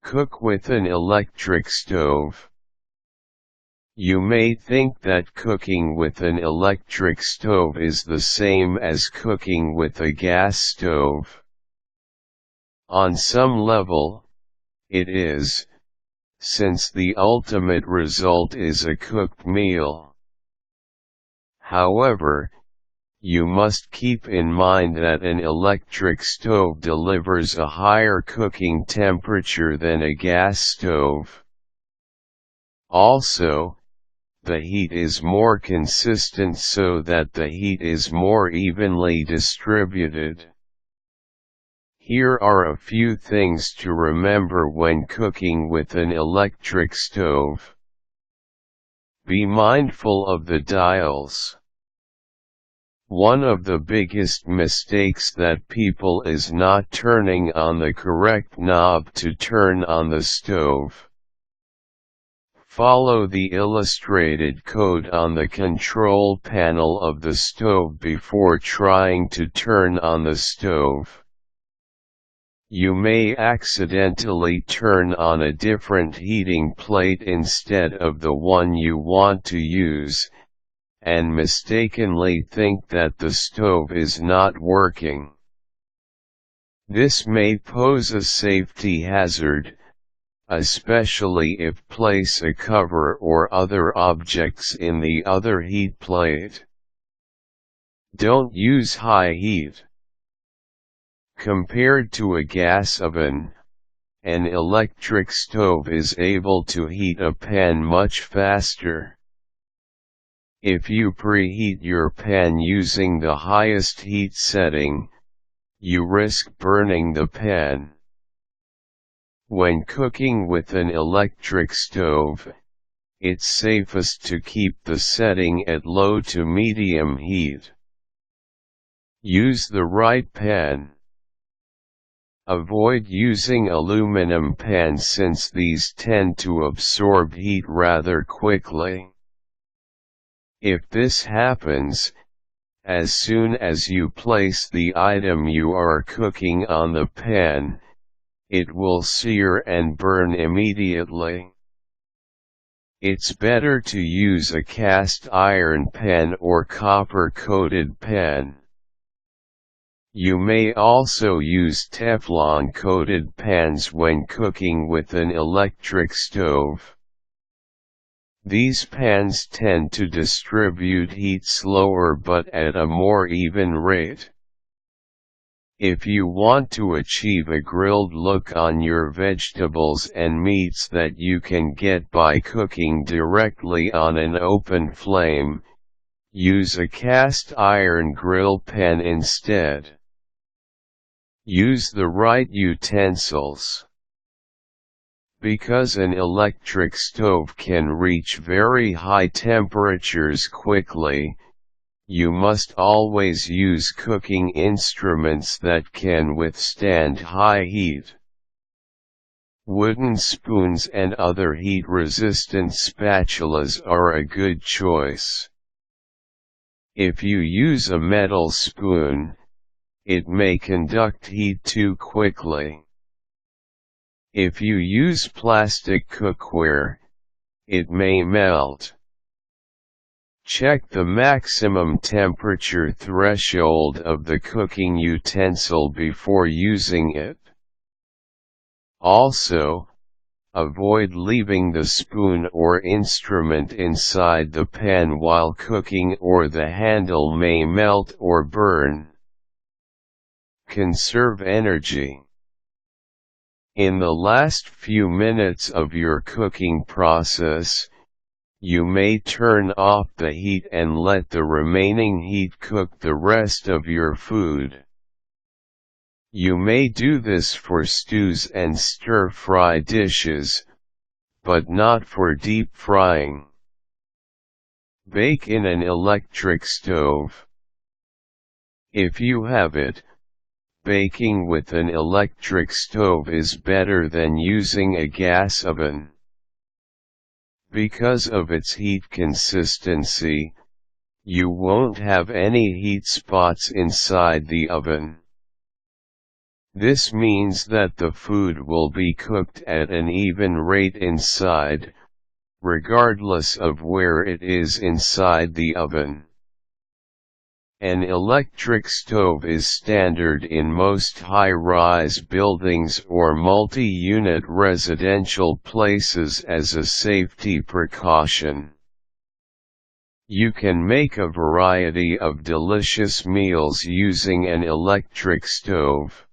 Cook with an electric stove. You may think that cooking with an electric stove is the same as cooking with a gas stove. On some level, it is, since the ultimate result is a cooked meal. However, you must keep in mind that an electric stove delivers a higher cooking temperature than a gas stove. Also, the heat is more consistent so that the heat is more evenly distributed. Here are a few things to remember when cooking with an electric stove. Be mindful of the dials. One of the biggest mistakes that people is not turning on the correct knob to turn on the stove. Follow the illustrated code on the control panel of the stove before trying to turn on the stove. You may accidentally turn on a different heating plate instead of the one you want to use, and mistakenly think that the stove is not working. This may pose a safety hazard, especially if place a cover or other objects in the other heat plate. Don't use high heat. Compared to a gas oven, an electric stove is able to heat a pan much faster. If you preheat your pan using the highest heat setting, you risk burning the pan. When cooking with an electric stove, it's safest to keep the setting at low to medium heat. Use the right pan. Avoid using aluminum pans since these tend to absorb heat rather quickly. If this happens, as soon as you place the item you are cooking on the pan, it will sear and burn immediately. It's better to use a cast iron pan or copper-coated pan. You may also use Teflon-coated pans when cooking with an electric stove. These pans tend to distribute heat slower but at a more even rate. If you want to achieve a grilled look on your vegetables and meats that you can get by cooking directly on an open flame, use a cast iron grill pan instead. Use the right utensils. Because an electric stove can reach very high temperatures quickly, you must always use cooking instruments that can withstand high heat. Wooden spoons and other heat-resistant spatulas are a good choice. If you use a metal spoon, it may conduct heat too quickly. If you use plastic cookware, it may melt. Check the maximum temperature threshold of the cooking utensil before using it. Also, avoid leaving the spoon or instrument inside the pan while cooking or the handle may melt or burn. Conserve energy. In the last few minutes of your cooking process, you may turn off the heat and let the remaining heat cook the rest of your food. You may do this for stews and stir-fry dishes, but not for deep frying. Bake in an electric stove. If you have it, baking with an electric stove is better than using a gas oven. Because of its heat consistency, you won't have any heat spots inside the oven. This means that the food will be cooked at an even rate inside, regardless of where it is inside the oven. An electric stove is standard in most high-rise buildings or multi-unit residential places as a safety precaution. You can make a variety of delicious meals using an electric stove.